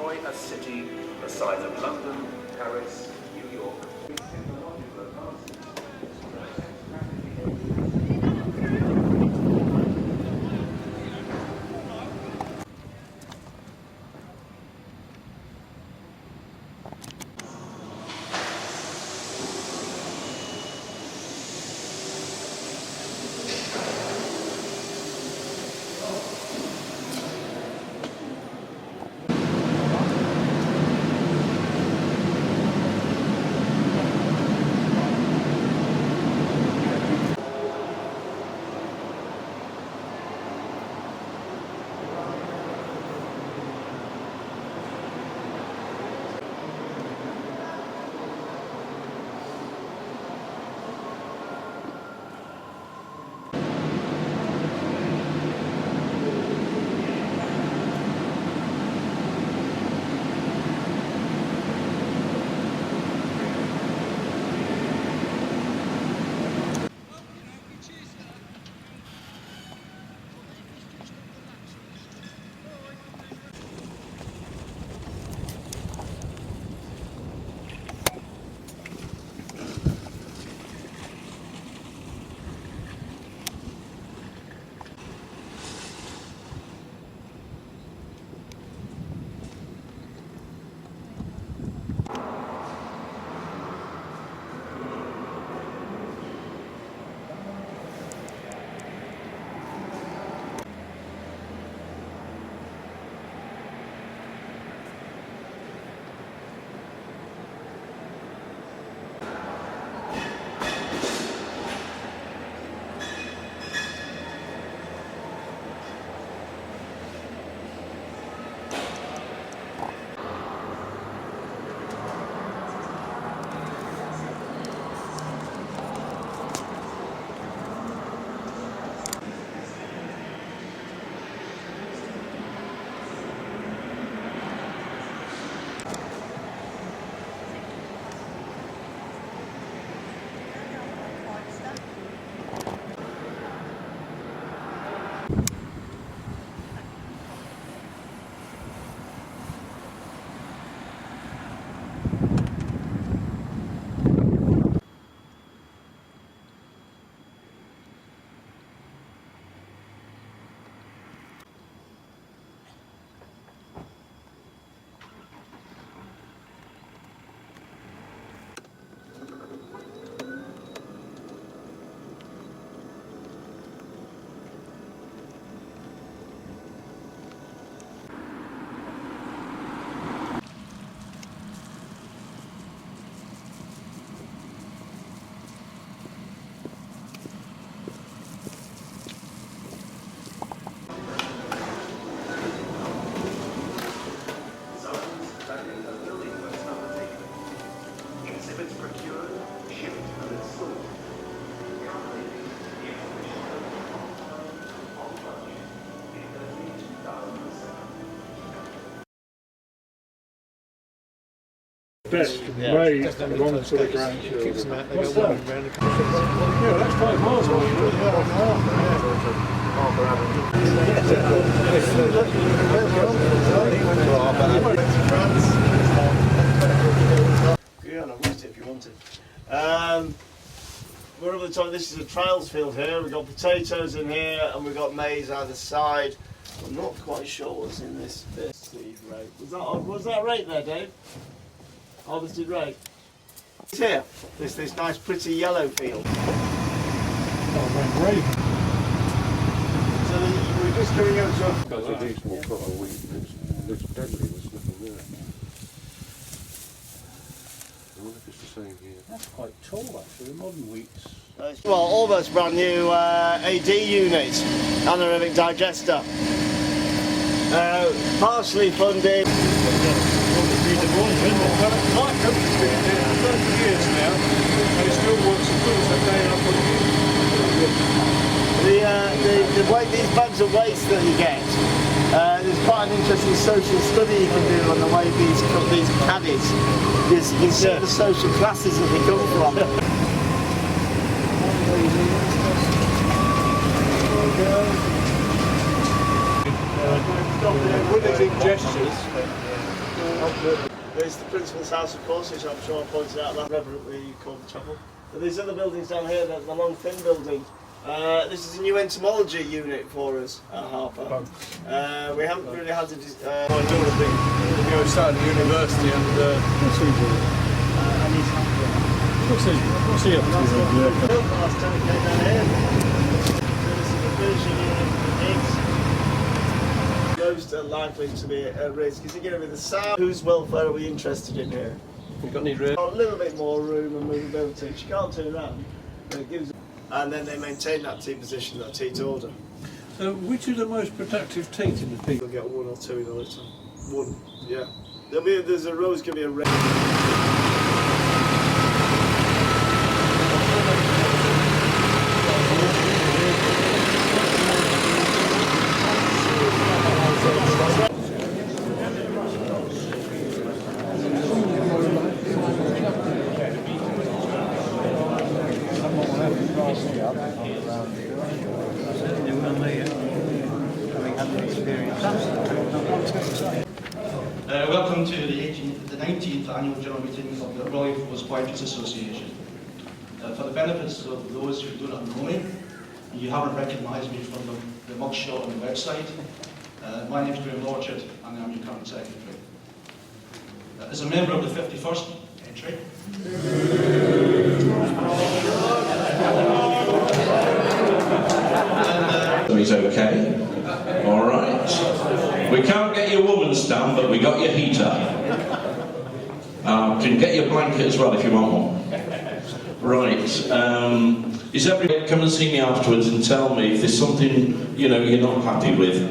enjoy a city the size of London, Paris, New York. Best made one for the grandchildren. What's that? Yeah, that's 5 miles away. Yeah, and I've got it if you want it. We're over the top. This is a trials field here. We've got potatoes in here and we've got maize either side. I'm not quite sure what's in this seed rake. Was that rake there, Dave? Harvested rake. It's here. This nice pretty yellow field. Oh, great. So we're just going over to That's a decent cut of wheat. It's deadly, there's nothing there. I wonder if it's the same here. That's quite tall actually, modern wheats. well, almost brand new AD unit, anaerobic digester. Partially funded. My company's been in it for 30 years now, and it still works as good as the day I put it in. The way these bags of waste that you get, there's quite an interesting social study you can do on the way these caddies, because you can see the social classes that they come from. With his gestures, There's the principal's house, of course, which I'm sure I pointed out that reverently called the chapel. But these other buildings down here, the long thin building, this is a new entomology unit for us at Harper. We haven't really had to... I started at university and what's he up to? The last time it came down here. This is a finishing unit. Most are likely to be at risk. Is it going to be the south? Whose welfare are we interested in here? We've got any room? A little bit more room and movability. She can't turn around, but it gives. And then they maintain that T position, that teat order. So, which are the most productive teat in the peak? We'll get one or two in a litter. One, yeah. There's a row's going to be a red. Welcome to the 19th annual general meeting of the Royal Force Pointers Association. For the benefits of those who do not know me, and you haven't recognised me from the mugshot on the website, my name is Graham Lorchard and I'm your current secretary. As a member of the 51st entry, He's okay. All right. We can't get your woman stand, but we got your heater. Can get your blanket as well if you want one. Right. Is everybody come and see me afterwards and tell me if there's something you're not happy with?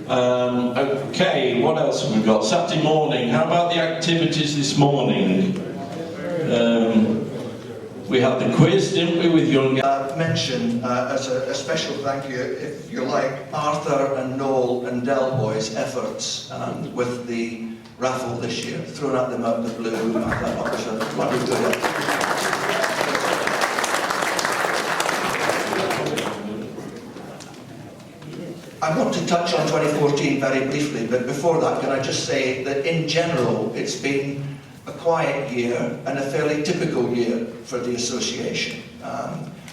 Okay. What else have we got? Saturday morning. How about the activities this morning? We had the quiz, didn't we, with young... mention as a special thank you, if you like, Arthur and Noel and Del Boy's efforts with the raffle this year. Thrown at them out of the blue, that was a bloody good effort. I want to touch on 2014 very briefly, but before that, can I just say that in general, it's been a quiet year and a fairly typical year for the association.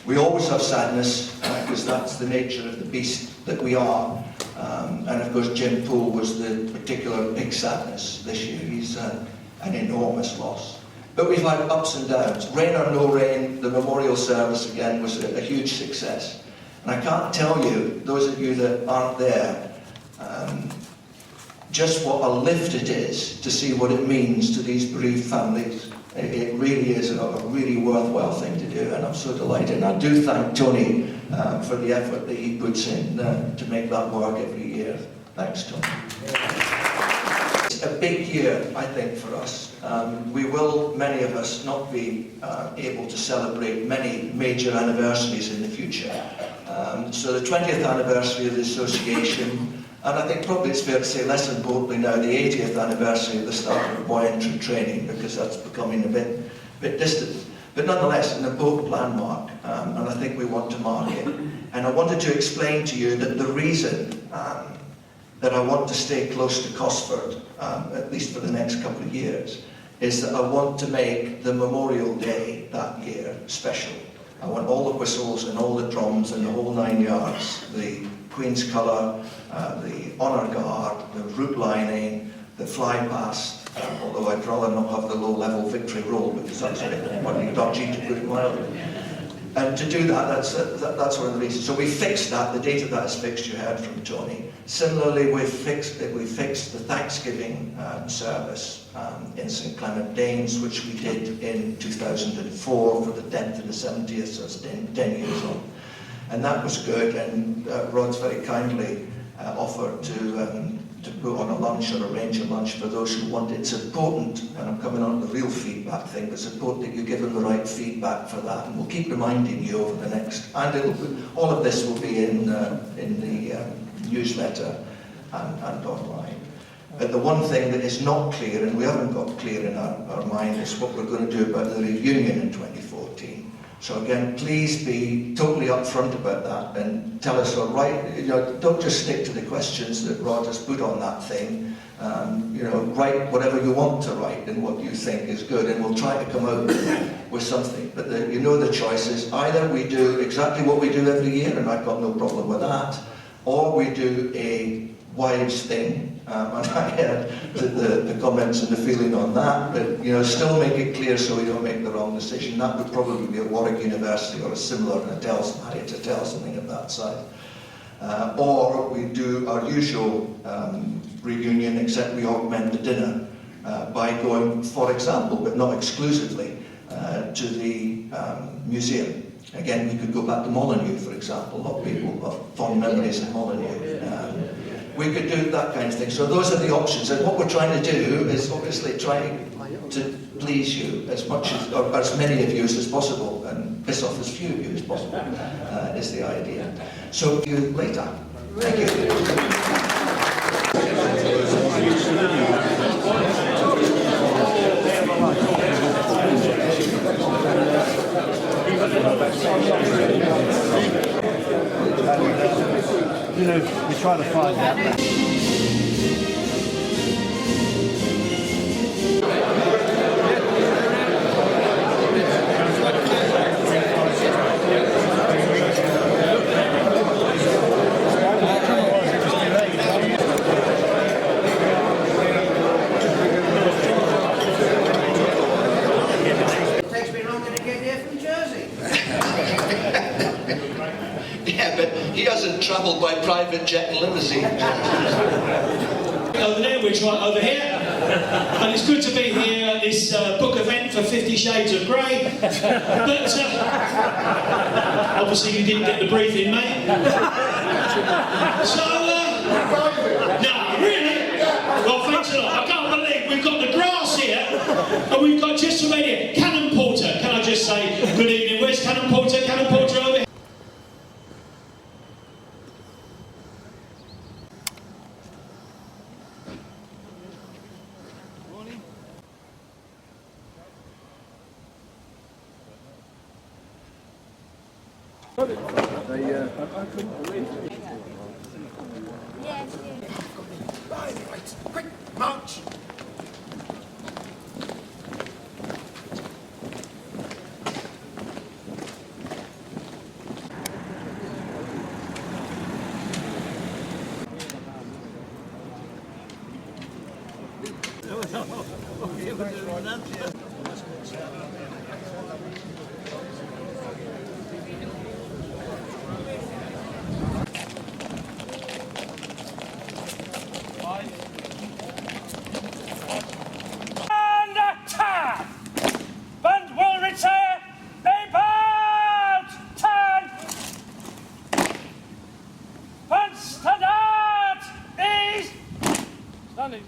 We always have sadness because that's the nature of the beast that we are. And of course Jim Poole was the particular big sadness this year. He's an enormous loss. But we've had ups and downs. Rain or no rain, the memorial service again was a huge success. And I can't tell you, those of you that aren't there, just what a lift it is to see what it means to these bereaved families. It really is a really worthwhile thing to do, and I'm so delighted. And I do thank Tony for the effort that he puts in to make that work every year. Thanks, Tony. It's a big year, I think, for us. We will, many of us, not be able to celebrate many major anniversaries in the future. So the 20th anniversary of the association, and I think probably it's fair to say less importantly now, the 80th anniversary of the start of boy entry training, because that's becoming a bit distant. But nonetheless, an important landmark, and I think we want to mark it. And I wanted to explain to you that the reason that I want to stay close to Cosford, at least for the next couple of years, is that I want to make the Memorial Day that year special. I want all the whistles and all the drums and the whole 9 yards, the Queen's Colour, the Honour Guard, the route lining, the fly past, although I'd rather not have the low-level victory roll because that's a bit dodgy to put it mildly. And to do that, that's one of the reasons. So we fixed that, the date of that is fixed, you heard from Tony. Similarly, we fixed the Thanksgiving service in St Clement Danes, which we did in 2004 for the 10th and the 70th, so it's 10 years on. And that was good, and Rod's very kindly offered to put on a lunch or arrange a lunch for those who want it. It's important, and I'm coming on to the real feedback thing, but it's important that you give them the right feedback for that, and we'll keep reminding you over the next, and all of this will be in the newsletter and online. But the one thing that is not clear, and we haven't got clear in our mind, is what we're going to do about the reunion in 2014. So again, please be totally upfront about that and tell us, all right, don't just stick to the questions that Rod has put on that thing. Write whatever you want to write and what you think is good, and we'll try to come out with something. But the choices, either we do exactly what we do every year, and I've got no problem with that, or we do a wives thing, and I heard the comments and the feeling on that, but still make it clear so we don't make the wrong decision. That would probably be at Warwick University or a similar, Harriet Hotel, something of that side. Or we do our usual reunion, except we augment the dinner by going, for example, but not exclusively, to the museum. Again, we could go back to Molyneux, for example. A lot of people have fond memories of Molyneux. We could do that kind of thing. So those are the options. And what we're trying to do is obviously try to please you as much as, or as many of you as possible, and piss off as few of you as possible, is the idea. So see you later. Thank you. We try to find that. Yeah, but he hasn't travelled by private jet and limousine. Over there, we're right over here, and it's good to be here at this book event for 50 Shades of Grey. But obviously, you didn't get the briefing, mate. So, no, really? Well, thanks a lot. I can't believe we've got the grass here, and we've got just about here Cannon Porter. Can I just say good evening? Where's Cannon Porter? Cannon Porter over here. Quick, march! Standing.